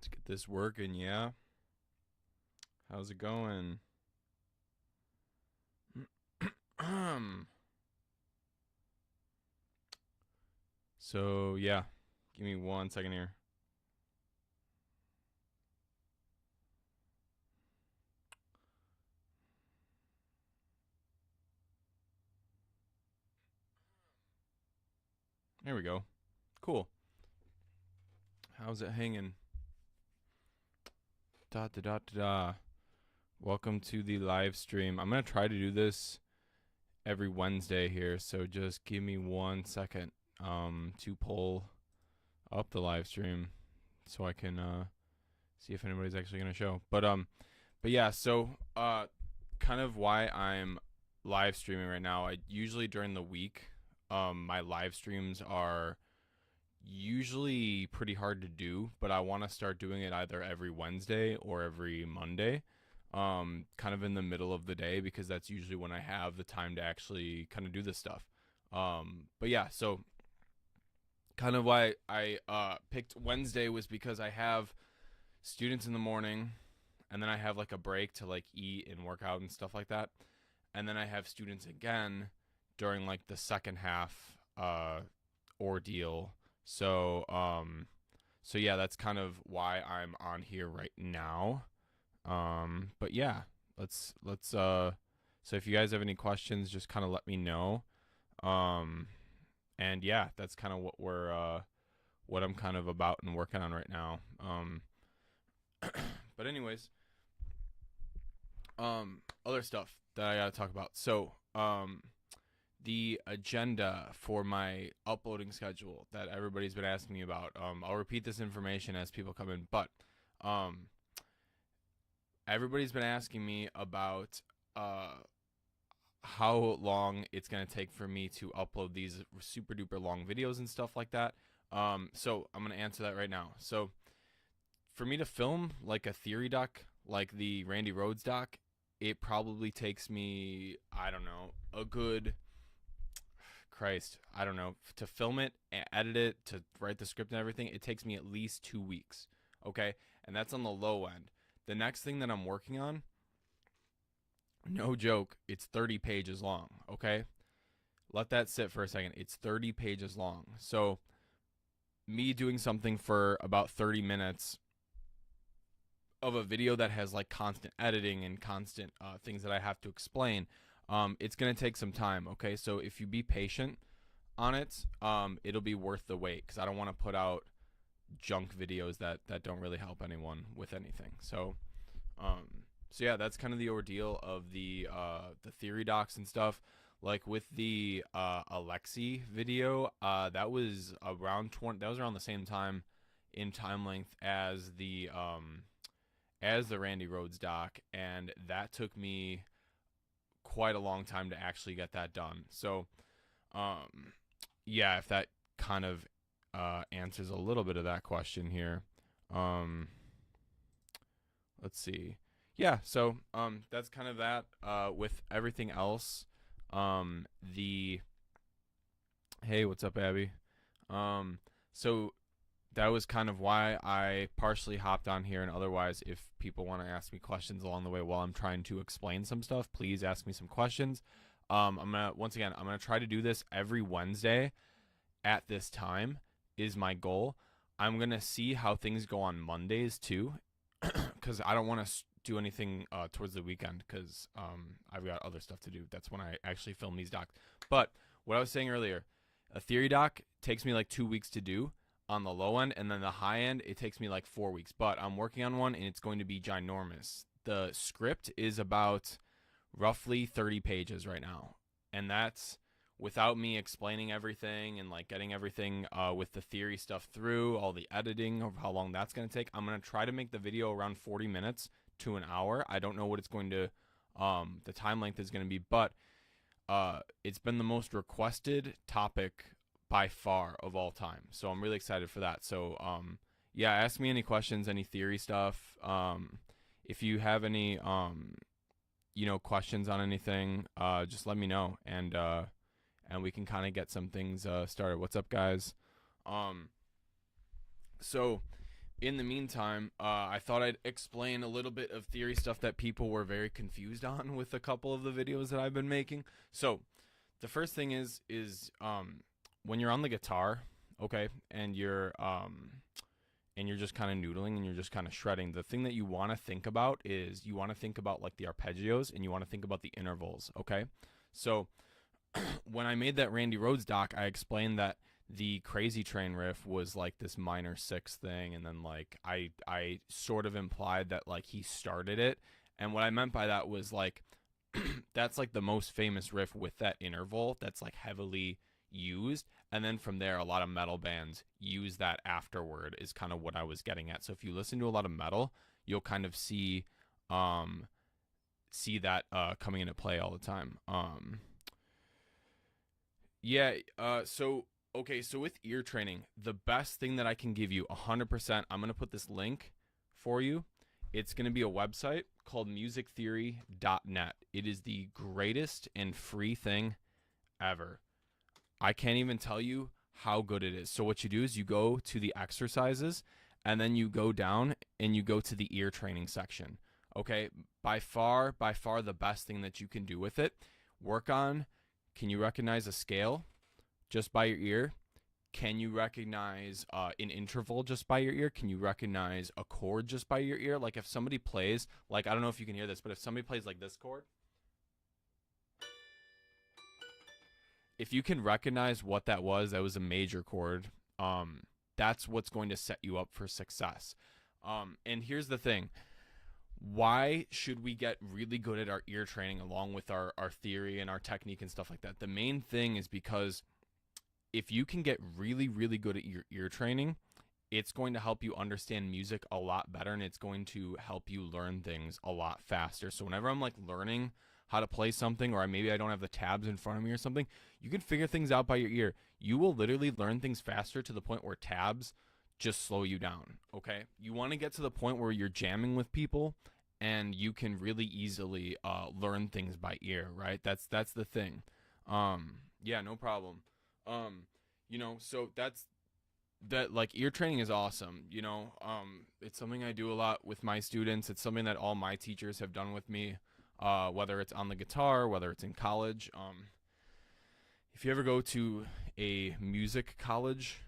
Let's get this working, yeah? How's it going? So, yeah. Give me 1 second here. There we go. Cool. How's it hanging? Da da da da da. Welcome to the live stream. I'm going to try to do this every Wednesday here, so just give me 1 second to pull up the live stream so I can see if anybody's actually going to show. But yeah, so kind of why I'm live streaming right now. I usually during the week, my live streams are usually pretty hard to do, but I want to start doing it either every Wednesday or every Monday. Kind of in the middle of the day because that's usually when I have the time to actually kind of do this stuff. But yeah, so kind of why I picked Wednesday was because I have students in the morning, and then I have like a break to like eat and work out and stuff like that, and then I have students again during like the second half ordeal. So yeah, that's kind of why I'm on here right now. But yeah, let's so if you guys have any questions, just kind of let me know. Um, and yeah, that's kind of what I'm kind of about and working on right now. But anyways, other stuff that I gotta talk about. So, the agenda for my uploading schedule that everybody's been asking me about. I'll repeat this information as people come in, but um, everybody's been asking me about how long it's gonna take for me to upload these super duper long videos and stuff like that. So I'm gonna answer that right now. So for me to film like a theory doc, like the Randy Rhodes doc, it probably takes me, I don't know, a good Christ, I don't know, to film it, edit it, to write the script and everything, it takes me at least 2 weeks. Okay, and that's on the low end. The next thing that I'm working on, no joke, it's 30 pages long. Okay, let that sit for a second. It's 30 pages long. So me doing something for about 30 minutes of a video that has like constant editing and constant things that I have to explain, it's gonna take some time. Okay, so if you be patient on it, it'll be worth the wait because I don't want to put out junk videos that don't really help anyone with anything. So yeah, that's kind of the ordeal of the theory docs and stuff. Like with the Alexi video, that was around 20. That was around the same time in time length as the Randy Rhodes doc, and that took me quite a long time to actually get that done. So, yeah, if that kind of answers a little bit of that question here. Um, let's see. Yeah, so that's kind of that. With everything else, the hey, what's up, Abby? So that was kind of why I partially hopped on here. And otherwise, if people want to ask me questions along the way while I'm trying to explain some stuff, please ask me some questions. I'm gonna try to do this every Wednesday at this time is my goal. I'm gonna see how things go on Mondays too, because I don't want to do anything towards the weekend because I've got other stuff to do. That's when I actually film these docs. But what I was saying earlier, a theory doc takes me like 2 weeks to do on the low end, and then the high end it takes me like 4 weeks. But I'm working on one, and it's going to be ginormous. The script is about roughly 30 pages right now, and that's without me explaining everything and like getting everything with the theory stuff through all the editing of how long that's going to take. I'm going to try to make the video around 40 minutes to an hour. I don't know what it's going to the time length is going to be, but it's been the most requested topic by far of all time, so I'm really excited for that. So yeah, ask me any questions, any theory stuff. If you have any questions on anything, just let me know, and we can kind of get some things started. What's up, guys? So in the meantime, I thought I'd explain a little bit of theory stuff that people were very confused on with a couple of the videos that I've been making. So, the first thing is when you're on the guitar, okay, and you're just kind of noodling and you're just kind of shredding. The thing that you want to think about is you want to think about like the arpeggios and you want to think about the intervals, okay? So, when I made that Randy Rhoads doc, I explained that the Crazy Train riff was like this minor sixth thing, and then like I sort of implied that like he started it, and what I meant by that was like that's like the most famous riff with that interval that's like heavily used, and then from there a lot of metal bands use that afterward is kind of what I was getting at. So if you listen to a lot of metal, you'll kind of um see that coming into play all the time. Yeah. So okay. So with ear training, the best thing that I can give you, 100%. I'm gonna put this link for you. It's gonna be a website called musictheory.net. It is the greatest and free thing ever. I can't even tell you how good it is. So what you do is you go to the exercises, and then you go down and you go to the ear training section. Okay? By far the best thing that you can do with it. Work on, can you recognize a scale just by your ear? Can you recognize an interval just by your ear? Can you recognize a chord just by your ear? Like if somebody plays, like I don't know if you can hear this, but if somebody plays like this chord, if you can recognize what that was a major chord. That's what's going to set you up for success. And here's the thing. Why should we get really good at our ear training along with our theory and our technique and stuff like that? The main thing is because if you can get really, really good at your ear training, it's going to help you understand music a lot better, and it's going to help you learn things a lot faster. So whenever I'm like learning how to play something, or maybe I don't have the tabs in front of me or something, you can figure things out by your ear. You will literally learn things faster to the point where tabs just slow you down, okay? You want to get to the point where you're jamming with people and you can really easily learn things by ear, right? That's the thing. Yeah, no problem. So that's that like ear training is awesome. It's something I do a lot with my students. It's something that all my teachers have done with me, whether it's on the guitar, whether it's in college. If you ever go to a music college,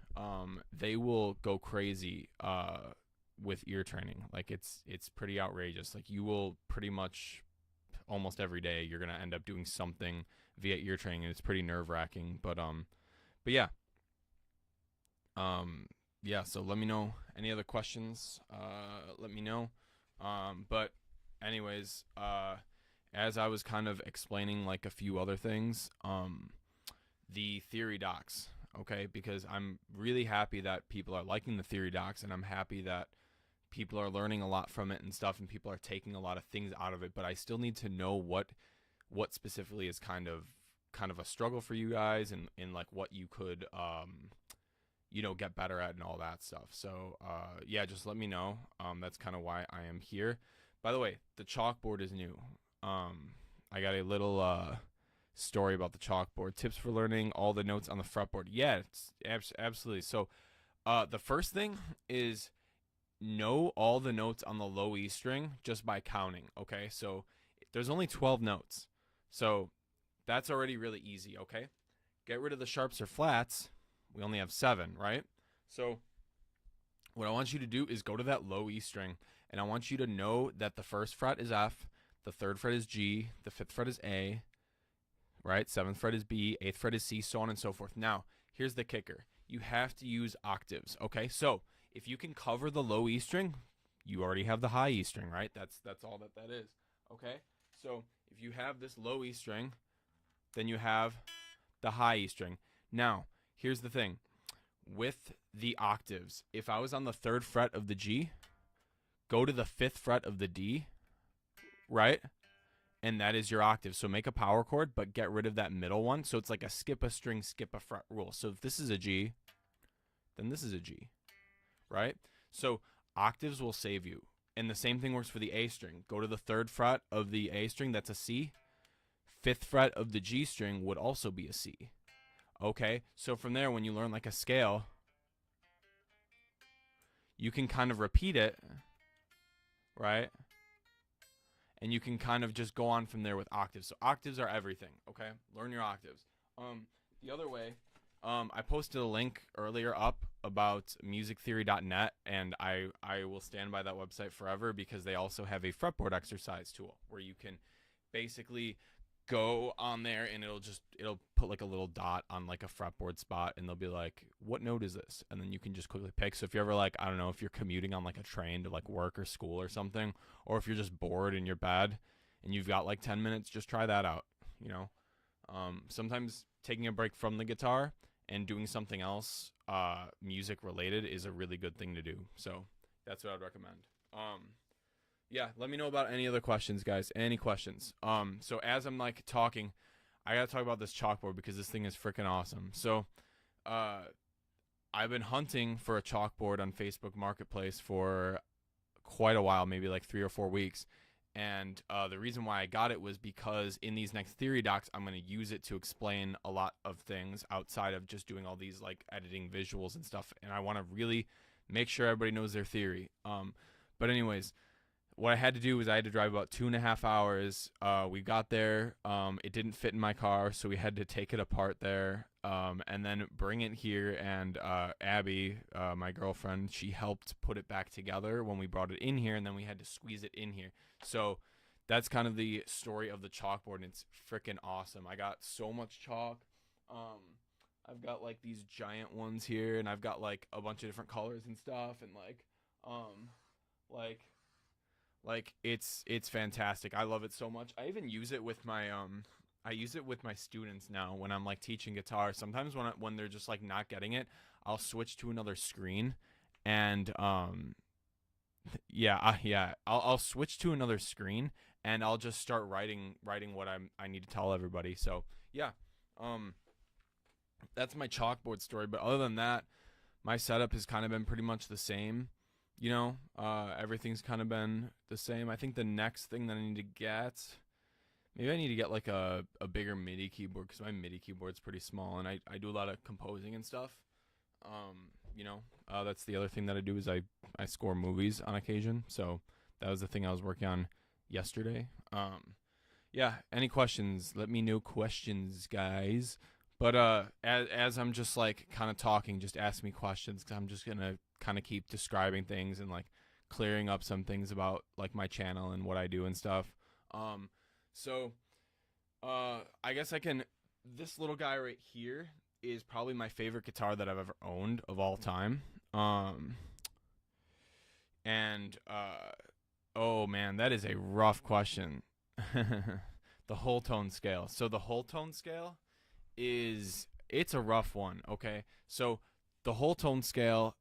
they will go crazy with ear training. Like it's pretty outrageous. Like you will pretty much almost every day you're gonna end up doing something via ear training, and it's pretty nerve wracking. But yeah. Yeah, so let me know any other questions. Let me know. But anyways, as I was kind of explaining like a few other things, the theory docs, okay? Because I'm really happy that people are liking the theory docs, and I'm happy that people are learning a lot from it and stuff, and people are taking a lot of things out of it, but I still need to know what specifically is kind of a struggle for you guys, and like what you could get better at and all that stuff. So yeah, just let me know. That's kind of why I am here. By the way, the chalkboard is new. I got a little story about the chalkboard. Tips for learning all the notes on the fretboard. Yeah, it's absolutely. So the first thing is know all the notes on the low E string just by counting. Okay, so there's only 12 notes, so that's already really easy. Okay, get rid of the sharps or flats. We only have 7, right? So what I want you to do is go to that low E string, and I want you to know that the first fret is F, the third fret is G, the fifth fret is A, right? Seventh fret is B, eighth fret is C, so on and so forth. Now, here's the kicker. You have to use octaves, okay? So if you can cover the low E string, you already have the high E string, right? That's all that is, okay? So if you have this low E string, then you have the high E string. Now, here's the thing. With the octaves, if I was on the 3rd fret of the G, go to the 5th fret of the D, right? And that is your octave. So make a power chord, but get rid of that middle one. So it's like a skip a string, skip a fret rule. So if this is a G, then this is a G, right? So octaves will save you. And the same thing works for the A string. Go to the 3rd fret of the A string, that's a C. 5th fret of the G string would also be a C. Okay, so from there, when you learn like a scale, you can kind of repeat it, right? And you can kind of just go on from there with octaves. So octaves are everything, okay? Learn your octaves. The other way, I posted a link earlier up about musictheory.net, and I will stand by that website forever because they also have a fretboard exercise tool where you can basically go on there and it'll put like a little dot on like a fretboard spot, and they'll be like, what note is this? And then you can just quickly pick. So if you're ever like, I don't know, if you're commuting on like a train to like work or school or something, or if you're just bored in your bed and you've got like 10 minutes, just try that out, you know. Sometimes taking a break from the guitar and doing something else music related is a really good thing to do. So that's what I'd recommend. Yeah, let me know about any other questions, guys. Any questions? So as I'm like talking, I gotta talk about this chalkboard because this thing is freaking awesome. So I've been hunting for a chalkboard on Facebook Marketplace for quite a while, maybe like 3 or 4 weeks. And the reason why I got it was because in these next theory docs, I'm going to use it to explain a lot of things outside of just doing all these like editing visuals and stuff. And I want to really make sure everybody knows their theory. But anyways, what I had to do was I had to drive about 2.5 hours. We got there. It didn't fit in my car, so we had to take it apart there and then bring it here. And Abby, my girlfriend, she helped put it back together when we brought it in here, and then we had to squeeze it in here. So that's kind of the story of the chalkboard, and it's freaking awesome. I got so much chalk. I've got like these giant ones here, and I've got like a bunch of different colors and stuff, and like it's fantastic. I love it so much. I even use it with my students now when I'm like teaching guitar. Sometimes when they're just like not getting it, I'll switch to another screen, and I'll switch to another screen, and I'll just start writing what I need to tell everybody. So yeah, that's my chalkboard story. But other than that, my setup has kind of been pretty much the same. You know, everything's kind of been the same. I think the next thing that I need to get, maybe I need to get like a bigger MIDI keyboard, because my MIDI keyboard's pretty small, and I do a lot of composing and stuff. You know, that's the other thing that I do is I score movies on occasion. So that was the thing I was working on yesterday. Yeah, any questions? Let me know questions, guys. But as I'm just like kind of talking, just ask me questions, because I'm just going to kind of keep describing things and like clearing up some things about like my channel and what I do and stuff. So I guess this little guy right here is probably my favorite guitar that I've ever owned of all time. Oh man, that is a rough question. The whole tone scale. So the whole tone scale it's a rough one, okay? So the whole tone scale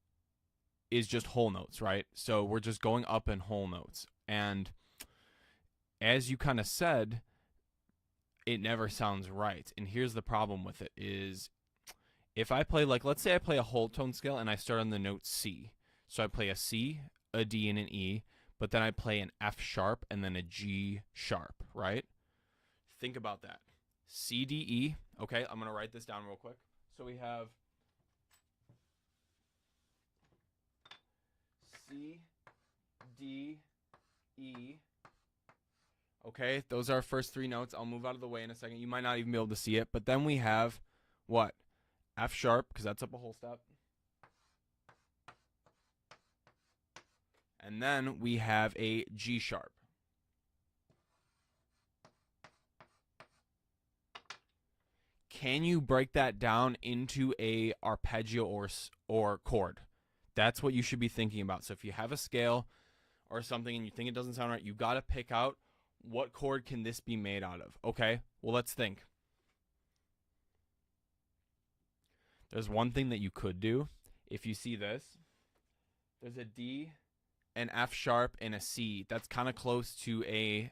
is just whole notes, right? So we're just going up in whole notes. And as you kind of said, it never sounds right. And here's the problem with it is if I play, like, let's say I play a whole tone scale and I start on the note C. So I play a C, a D, and an E, but then I play an F sharp and then a G sharp, right? Think about that. C, D, E. Okay, I'm going to write this down real quick. So we have C, D, E. Okay, those are our first 3 notes. I'll move out of the way in a second. You might not even be able to see it. But then we have what? F sharp, because that's up a whole step. And then we have a G sharp. Can you break that down into a arpeggio or chord? That's what you should be thinking about. So if you have a scale or something and you think it doesn't sound right, you got to pick out what chord can this be made out of. Okay, well, let's think. There's one thing that you could do. If you see this, there's a D, an F sharp, and a C. That's kind of close to a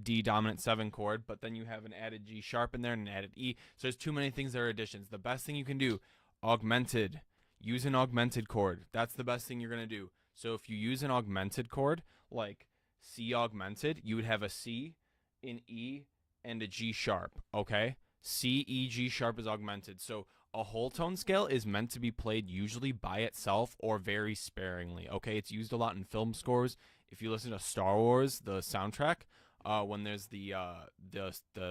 D dominant 7 chord, but then you have an added G sharp in there and an added E. So there's too many things that are additions. The best thing you can do, augmented. Use an augmented chord. That's the best thing you're going to do. So if you use an augmented chord, like C augmented, you would have a C, an E, and a G sharp, okay? C, E, G sharp is augmented. So a whole tone scale is meant to be played usually by itself or very sparingly. Okay, it's used a lot in film scores. If you listen to Star Wars, the soundtrack, when there's the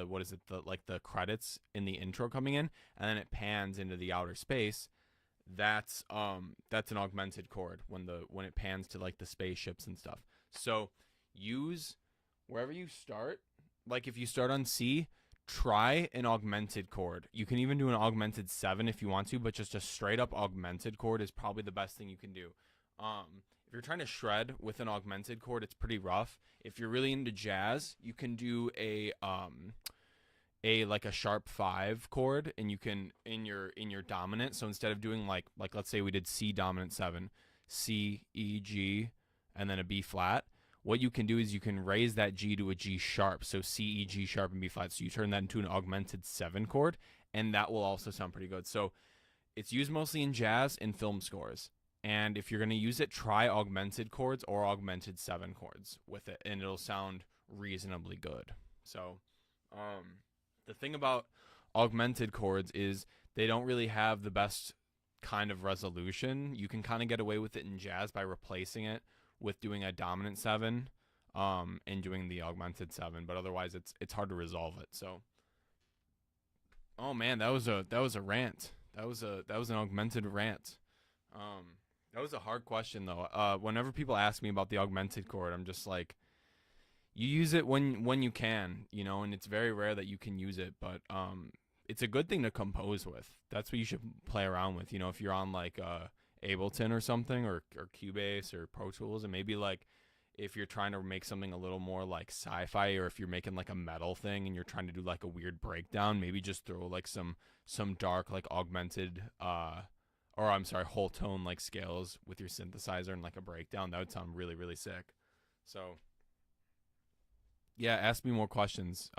what is it, the credits in the intro coming in, and then it pans into the outer space, that's an augmented chord when it pans to like the spaceships and stuff. So use wherever you start. Like if you start on C, try an augmented chord. You can even do an augmented 7 if you want to, but just a straight up augmented chord is probably the best thing you can do. If you're trying to shred with an augmented chord, it's pretty rough. If you're really into jazz, you can do a sharp 5 chord, and you can in your dominant. So instead of doing like let's say we did C dominant 7, C, E, G, and then a B flat, what you can do is you can raise that G to a G sharp. So C, E, G sharp, and B flat. So you turn that into an augmented 7 chord, and that will also sound pretty good. So it's used mostly in jazz and film scores. And if you're going to use it, try augmented chords or augmented 7 chords with it, and it'll sound reasonably good. So the thing about augmented chords is they don't really have the best kind of resolution. You can kind of get away with it in jazz by replacing it with doing a dominant 7 and doing the augmented 7, but otherwise it's hard to resolve it. So oh man, that was a rant. That was an augmented rant. That was a hard question though. Whenever people ask me about the augmented chord, I'm just like, you use it when you can, you know, and it's very rare that you can use it, but it's a good thing to compose with. That's what you should play around with, you know, if you're on like Ableton or something, or Cubase or Pro Tools, and maybe like if you're trying to make something a little more like sci-fi, or if you're making like a metal thing and you're trying to do like a weird breakdown, maybe just throw like some dark like augmented whole tone like scales with your synthesizer and like a breakdown. That would sound really, really sick. So yeah, ask me more questions.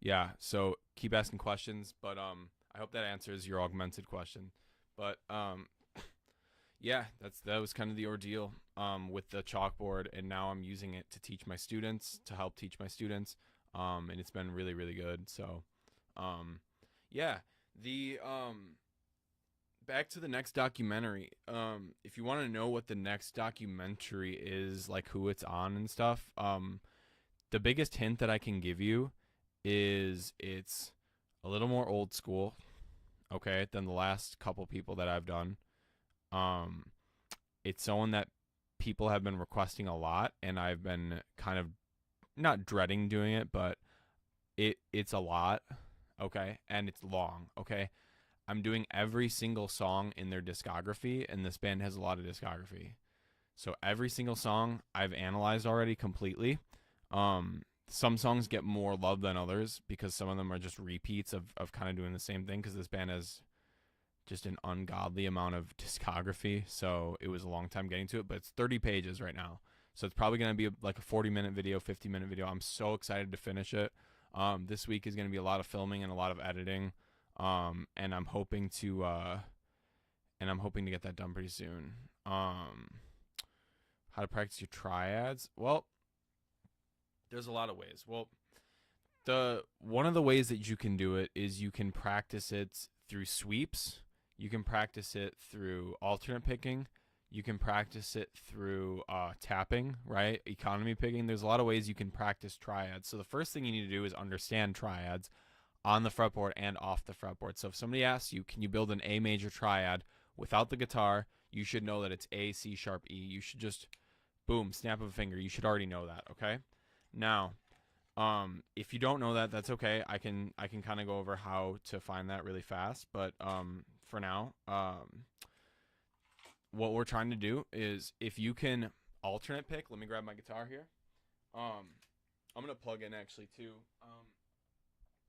Yeah, so keep asking questions, but I hope that answers your augmented question. But yeah, that was kind of the ordeal with the chalkboard, and now I'm using it to teach my students, to help teach my students, and it's been really, really good. So yeah, the back to the next documentary. If you want to know what the next documentary is, like who it's on and stuff, the biggest hint that I can give you is it's a little more old school, okay, than the last couple people that I've done. It's someone that people have been requesting a lot, and I've been kind of not dreading doing it, but it's a lot, okay, and it's long, okay. I'm doing every single song in their discography, and this band has a lot of discography. So every single song I've analyzed already completely. Some songs get more love than others because some of them are just repeats of kind of doing the same thing, because this band has just an ungodly amount of discography. So it was a long time getting to it, but it's 30 pages right now. So it's probably going to be like a 40-minute video, 50-minute video. I'm so excited to finish it. This week is going to be a lot of filming and a lot of editing. And I'm hoping to get that done pretty soon. How to practice your triads? Well, there's a lot of ways. Well, one of the ways that you can do it is you can practice it through sweeps. You can practice it through alternate picking. You can practice it through tapping, right? Economy picking. There's a lot of ways you can practice triads. So the first thing you need to do is understand triads on the fretboard and off the fretboard. So if somebody asks you, can you build an A major triad without the guitar, you should know that it's A, C sharp, E. You should just, boom, snap of a finger. You should already know that, okay? Now, if you don't know that, that's okay. I can kind of go over how to find that really fast. But for now, what we're trying to do is, if you can alternate pick, let me grab my guitar here. I'm going to plug in actually too.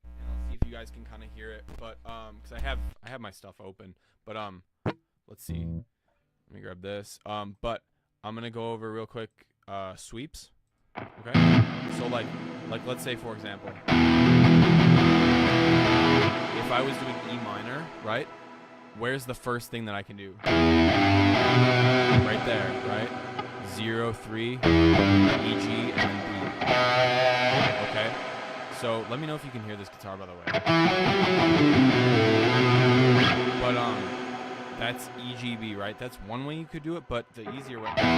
And I'll see if you guys can kind of hear it, but because I have my stuff open, but let's see, let me grab this, but I'm gonna go over real quick sweeps, okay? So like let's say, for example, if I was doing E minor, right, where's the first thing that I can do? Right there, right? 0, 3, E, G, and then B. Okay? So let me know if you can hear this guitar, by the way. But that's EGB, right? That's one way you could do it, but the easier way. There's the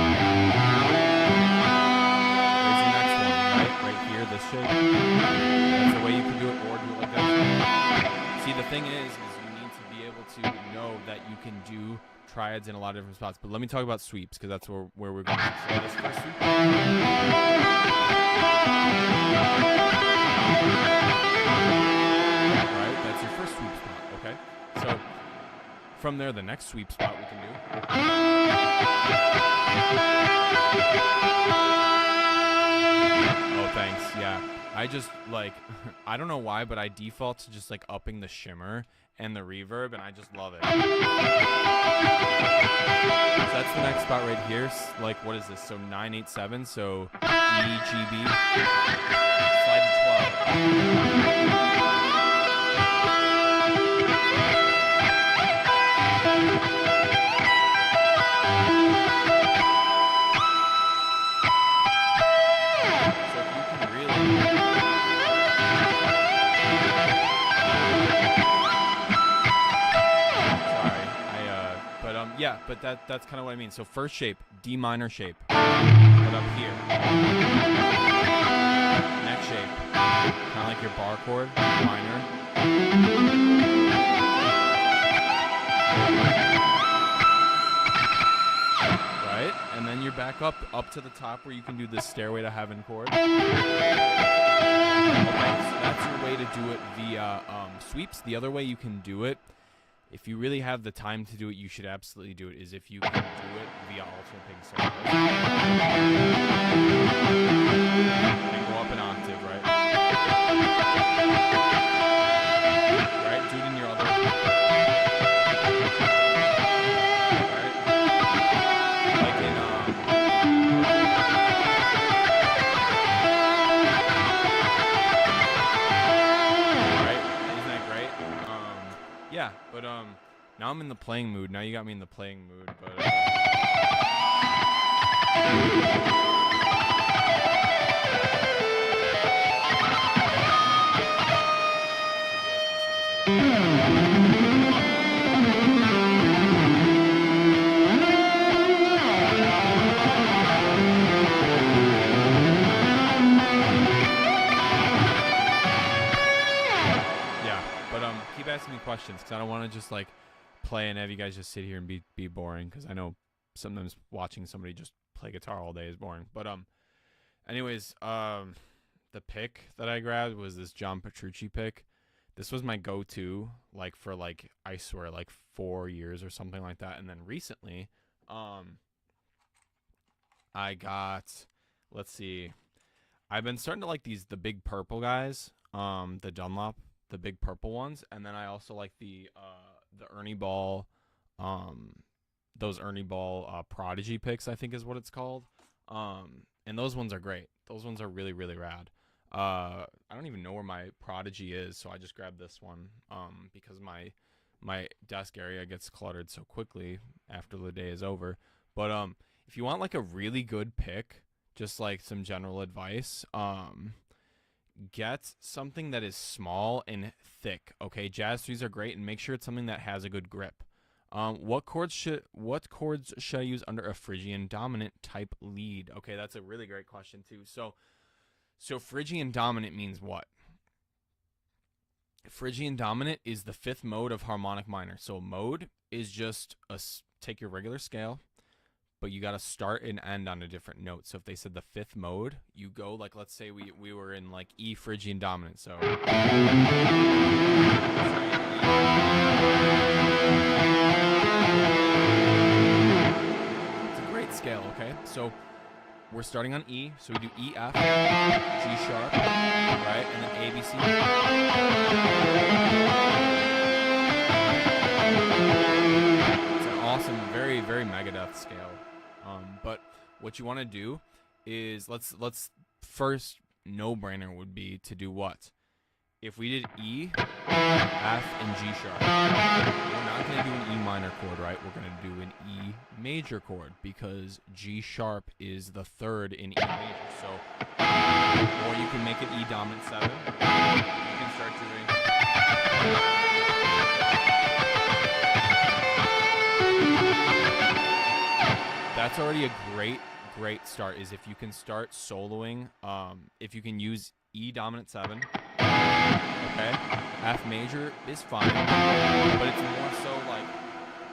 next one, right? Right here, this shape. That's the way you can do it, or do it like that. See, the thing is you need to be able to know that you can do triads in a lot of different spots. But let me talk about sweeps, because that's where we're going to show this first sweep. Right? That's your first sweep spot, okay? So from there, the next sweep spot we can do. Oh, thanks. Yeah. I just, like, I don't know why, but I default to just, like, upping the shimmer and the reverb, and I just love it. So that's the next spot right here. Like, what is this? So 9/8/7. So E, G, B. Slide to 12. Yeah, but that's kind of what I mean. So first shape, D minor shape, but up here. Next shape, kind of like your bar chord, minor. Right? And then you're back up to the top where you can do the Stairway to Heaven chord. Okay, so that's your way to do it via sweeps. The other way you can do it, if you really have the time to do it, you should absolutely do it, is if you can do it via alternating solos. And go up an octave, right? Right? Do it in your other. Right? Like in, right? Isn't that great? Yeah, but now I'm in the playing mood. Now you got me in the playing mood, but keep asking me questions, because I don't want to just like play and have you guys just sit here and be boring, because I know sometimes watching somebody just play guitar all day is boring. But anyways, the pick that I grabbed was this John Petrucci pick. This was my go-to, like, for, like, I swear, like 4 years or something like that. And then recently I got, let's see, I've been starting to like the big purple guys, the Dunlop, the big purple ones, and then I also like the Ernie Ball, those Ernie Ball Prodigy picks, I think is what it's called. And those ones are great. Those ones are really, really rad. I don't even know where my Prodigy is, so I just grabbed this one because my desk area gets cluttered so quickly after the day is over. But if you want like a really good pick, just like some general advice, get something that is small and thick. Okay, Jazz 3s are great, and make sure it's something that has a good grip. What chords should I use under a Phrygian dominant type lead? Okay, that's a really great question too. So Phrygian dominant means what? Phrygian dominant is the fifth mode of harmonic minor. So mode is just take your regular scale, but you got to start and end on a different note. So if they said the fifth mode, you go like, let's say we were in like E Phrygian dominant. So it's a great scale, okay? So we're starting on E, so we do E, F, G sharp, right? And then A, B, C. It's an awesome, very, very Megadeth scale. But what you want to do is let's first no-brainer would be to do what? If we did E, F, and G sharp, we're not going to do an E minor chord, right? We're going to do an E major chord because G sharp is the third in E major. So, or you can make it E dominant 7. You can start doing. that's already a great start. Is if you can start soloing, if you can use E dominant 7, okay, F major is fine, but it's more so like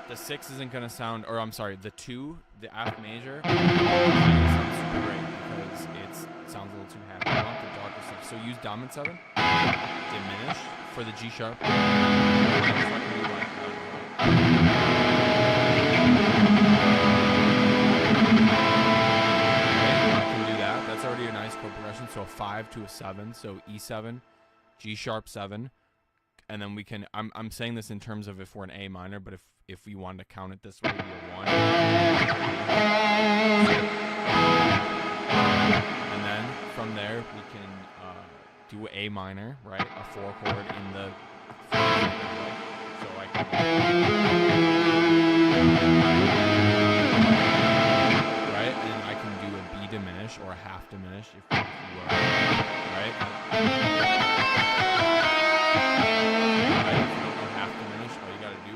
the 6 isn't gonna sound, or I'm sorry, the 2, the F major, sounds super great because it sounds a little too happy. I want the darker stuff. So use dominant 7, diminished for the G sharp. That's already a nice chord progression. So a 5 to a 7. So E7, G sharp 7, and then we can. I'm saying this in terms of if we're an A minor, but if we wanted to count it this way, it'd be a 1. And then from there we can do A minor, right? A 4 chord in the. So I can. Diminish or a half diminish if you will, right? If you don't know half diminish, all you gotta do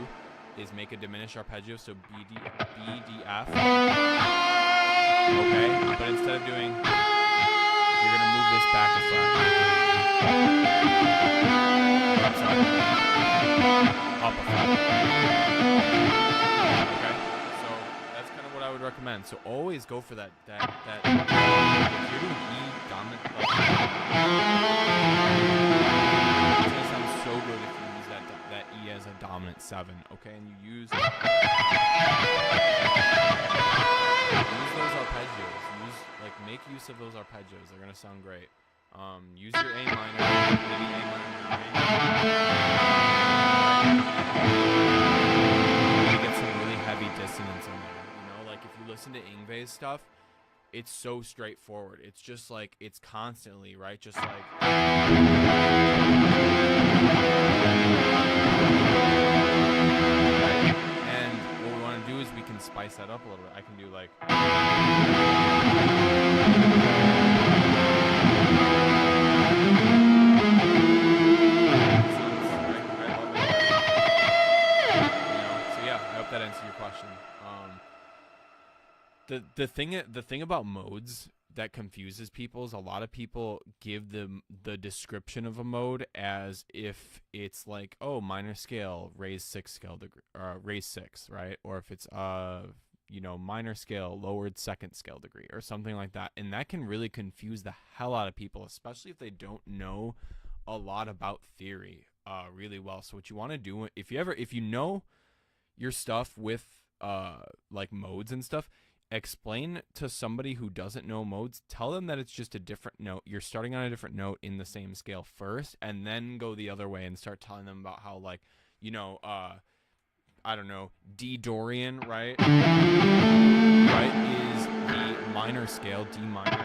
is make a diminished arpeggio, so B, D, F. Okay, but instead of doing, you're gonna move this back to front. I'm sorry. Up a front. Okay, so that's kind of what I would recommend. So always go for that if you're doing E dominant, like, it's gonna sound so good if you use that E as a dominant 7, okay? And you use those arpeggios. Make use of those arpeggios. They're gonna sound great. Use your A minor, maybe A minor. You get some really heavy dissonance in there. Like if you listen to Yngwie's stuff, it's so straightforward. It's just like, it's constantly, right? Just like, and what we want to do is we can spice that up a little bit. I can do like, so yeah, I hope that answers your question. The thing about modes that confuses people is a lot of people give the description of a mode as if it's like, oh, minor scale, raised 6 scale degree, raised 6, right? Or if it's minor scale, lowered 2nd scale degree, or something like that. And that can really confuse the hell out of people, especially if they don't know a lot about theory really well. So what you want to do, if you know your stuff with like modes and stuff, explain to somebody who doesn't know modes, tell them that it's just a different note. You're starting on a different note in the same scale first, and then go the other way and start telling them about how, like, I don't know, D Dorian, right? Right, is the minor scale, D minor.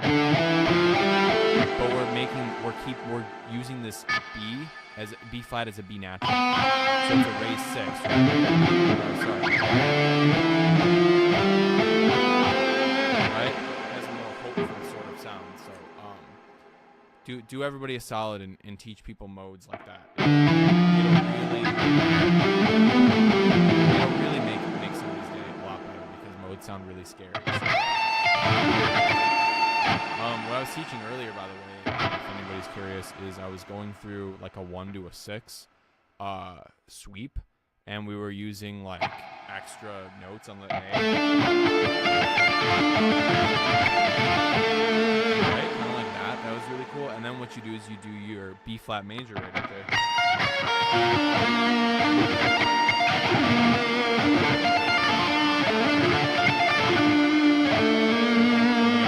But we're using this B flat as a B natural. So it's a raised 6, right? Right? It has a more hopeful sort of sound. So do everybody a solid and teach people modes like that. It'll really make somebody's day a lot better, because modes sound really scary. So. What I was teaching earlier, by the way, if anybody's curious, is I was going through like a 1 to a 6 sweep, and we were using like extra notes on the A. Right? Kind of like that. That was really cool. And then what you do is you do your B flat major right up there.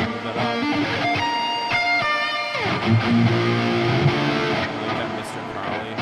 Move that up. Like that Mr. Crowley.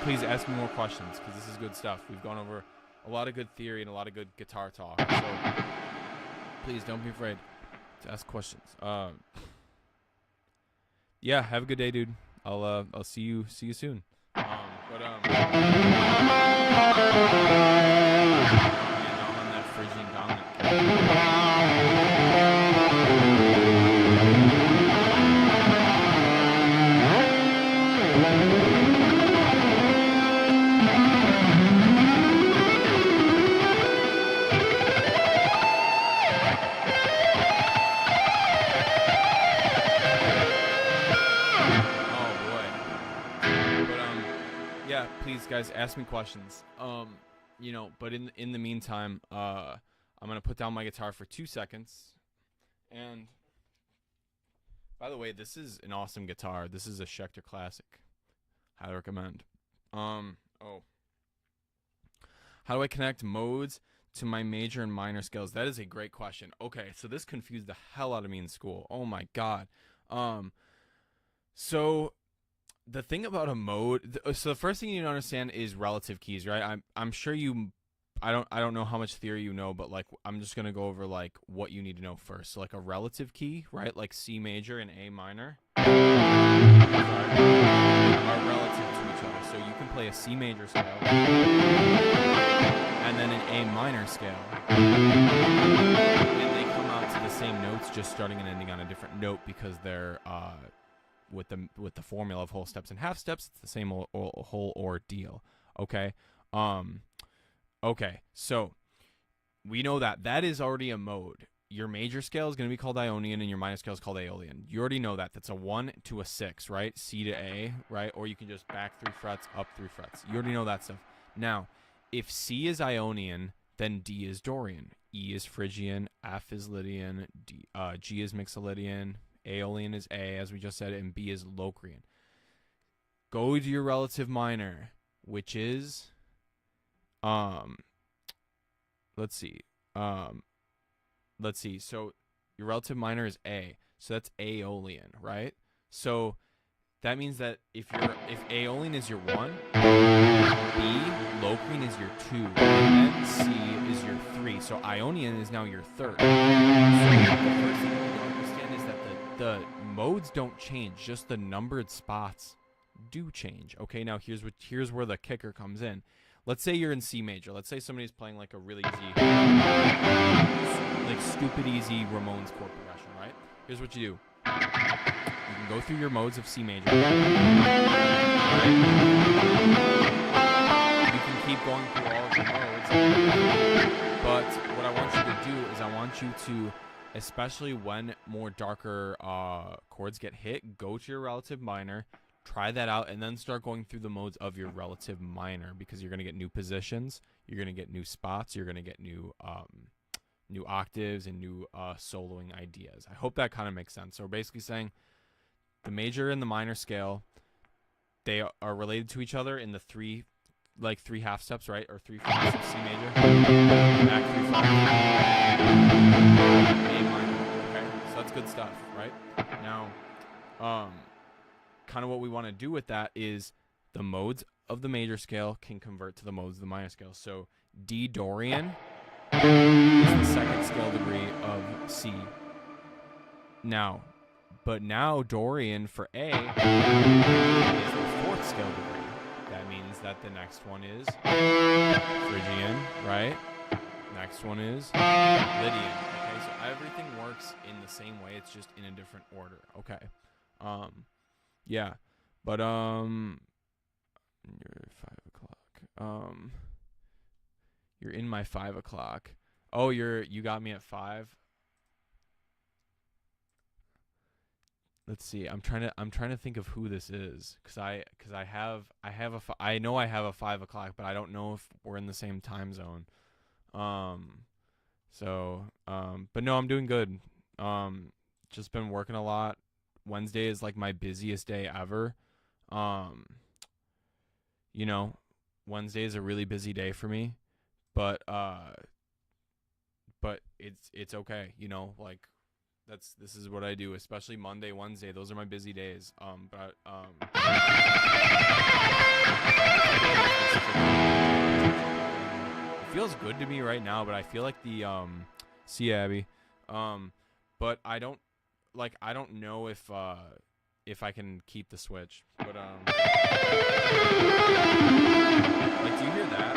Please ask me more questions, because this is good stuff. We've gone over a lot of good theory and a lot of good guitar talk. So please don't be afraid to ask questions. Yeah, have a good day, dude. I'll see you soon. Man, now I'm on that Phrygian dominant. Please, guys, ask me questions. You know, but in the meantime, I'm gonna put down my guitar for 2 seconds. And by the way, this is an awesome guitar. This is a Schecter Classic. Highly recommend. How do I connect modes to my major and minor scales? That is a great question. Okay, so this confused the hell out of me in school. Oh my god. So the thing about a mode, so the first thing you need to understand is relative keys, right? I'm sure you, I don't know how much theory you know, but like I'm just gonna go over like what you need to know first. So like a relative key, right? Like C major and A minor are relative to each other. So you can play a C major scale and then an A minor scale, and they come out to the same notes, just starting and ending on a different note because they're with the formula of whole steps and half steps, it's the same whole ordeal. Okay. Okay. So we know that is already a mode. Your major scale is going to be called Ionian and your minor scale is called Aeolian. You already know that. That's a 1 to a 6, right? C to A, right? Or you can just back 3 frets, up 3 frets. You already know that stuff. Now, if C is Ionian, then D is Dorian. E is Phrygian, F is Lydian, G is Mixolydian, Aeolian is A, as we just said, and B is Locrian. Go to your relative minor, which is, let's see. So your relative minor is A, so that's Aeolian, right? So that means that if Aeolian is your 1, B, Locrian is your 2, and then C is your 3. So Ionian is now your 3rd. So the first thing you need to understand is that the modes don't change, just the numbered spots do change. Okay, now here's where the kicker comes in. Let's say you're in C major. Let's say somebody's playing like a really easy, like stupid easy Ramones chord progression, right? Here's what you do. You can go through your modes of C major. Right? You can keep going through all of the modes. But what I want you to do is I want you to, especially when more darker chords get hit, go to your relative minor, try that out, and then start going through the modes of your relative minor, because you're going to get new positions, you're going to get new spots, you're going to get new octaves and new soloing ideas. I hope that kind of makes sense. So we're basically saying the major and the minor scale, they are related to each other in the three half steps, right? Or 3 frets of C major, back 3 frets, A minor. Okay, so that's good stuff, right? Now, kind of what we want to do with that is the modes of the major scale can convert to the modes of the minor scale. So D Dorian is the 2nd scale degree of C. Now Dorian for A is the 4th scale degree. That means that the next one is Phrygian, right? Next one is Lydian. Okay, so everything works in the same way. It's just in a different order. Okay. Yeah, but you're 5 o'clock. You're in my 5 o'clock. Oh, you got me at 5. Let's see. I'm trying to think of who this is, cause I know I have a 5 o'clock, but I don't know if we're in the same time zone. But no, I'm doing good. Just been working a lot. Wednesday is like my busiest day ever. You know, Wednesday is a really busy day for me, but it's okay, you know, like this is what I do, especially Monday, Wednesday. Those are my busy days. It feels good to me right now, but I feel like see Abby. but I don't know if I can keep the switch. But like, do you hear that?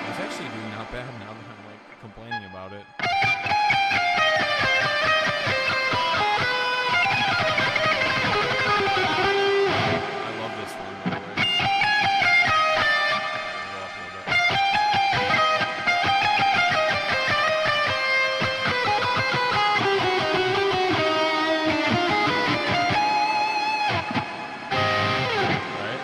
It's actually doing not bad now that I'm like complaining about it. I love this one, by the way. Go up a little bit. Right?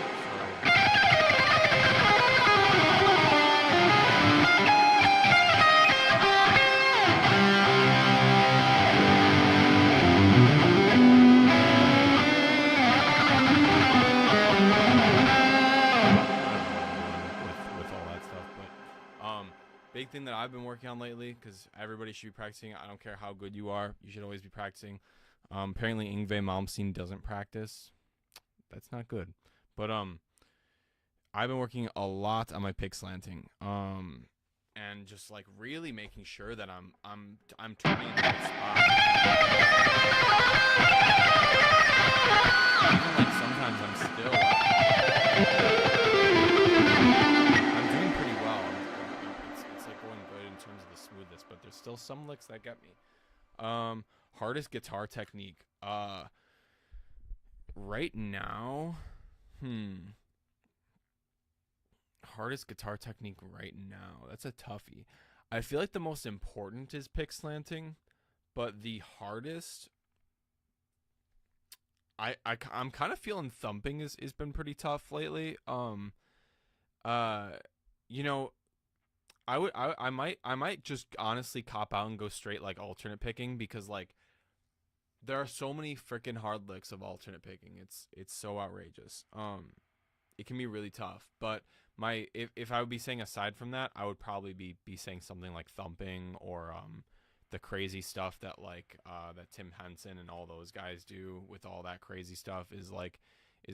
With all that stuff, but big thing that I've been working on lately, because everybody should be practicing. I don't care how good you are, you should always be practicing. Apparently Yngwie Malmsteen doesn't practice. That's not good. But I've been working a lot on my pick slanting. And just like really making sure that I'm turning in the right spot. Even like sometimes I'm still I'm doing pretty well. It's like going good in terms of the smoothness, but there's still some licks that get me. Hardest guitar technique. Right now, hardest guitar technique right now. That's a toughie. I feel like the most important is pick slanting, but the hardest, I'm kind of feeling thumping is been pretty tough lately. You know, I might just honestly cop out and go straight like alternate picking, because like there are so many freaking hard licks of alternate picking. It's so outrageous. It can be really tough, but if I would be saying aside from that, I would probably be saying something like thumping, or the crazy stuff that like that Tim Henson and all those guys do with all that crazy stuff is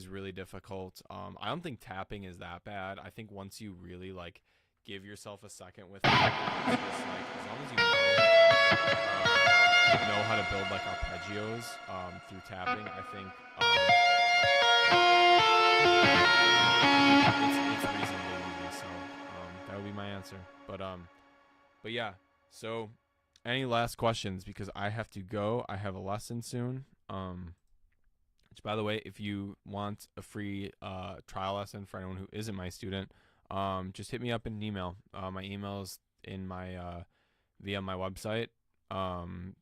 really difficult. I don't think tapping is that bad. I think once you really like give yourself a second with it, it's just like, as long as you know how to build like arpeggios through tapping, I think it's reasonably easy. So that would be my answer. But yeah. So any last questions? Because I have to go. I have a lesson soon. Which, by the way, if you want a free trial lesson for anyone who isn't my student, just hit me up in an email. My email is in my via my website.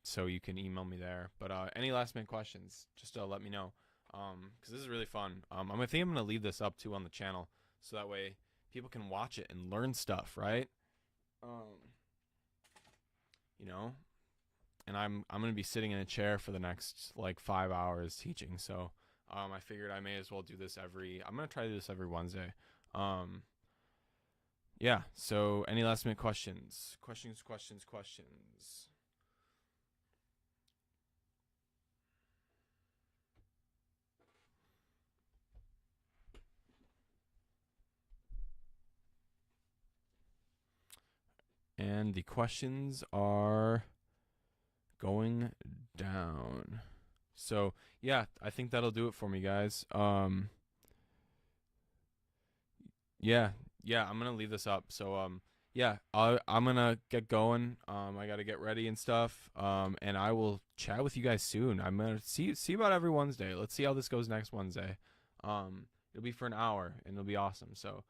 So you can email me there. But any last minute questions, just let me know. Because this is really fun. I think I'm gonna leave this up too on the channel, so that way people can watch it and learn stuff, right? You know, and I'm gonna be sitting in a chair for the next like 5 hours teaching. So I figured I may as well do this I'm gonna try to do this every Wednesday. Yeah. So any last minute questions? Questions. And the questions are going down. So yeah, I think that'll do it for me, guys. Yeah, I'm gonna leave this up. So yeah, I'm gonna get going. I gotta get ready and stuff. And I will chat with you guys soon. I'm gonna see about every Wednesday. Let's see how this goes next Wednesday. It'll be for an hour and it'll be awesome. So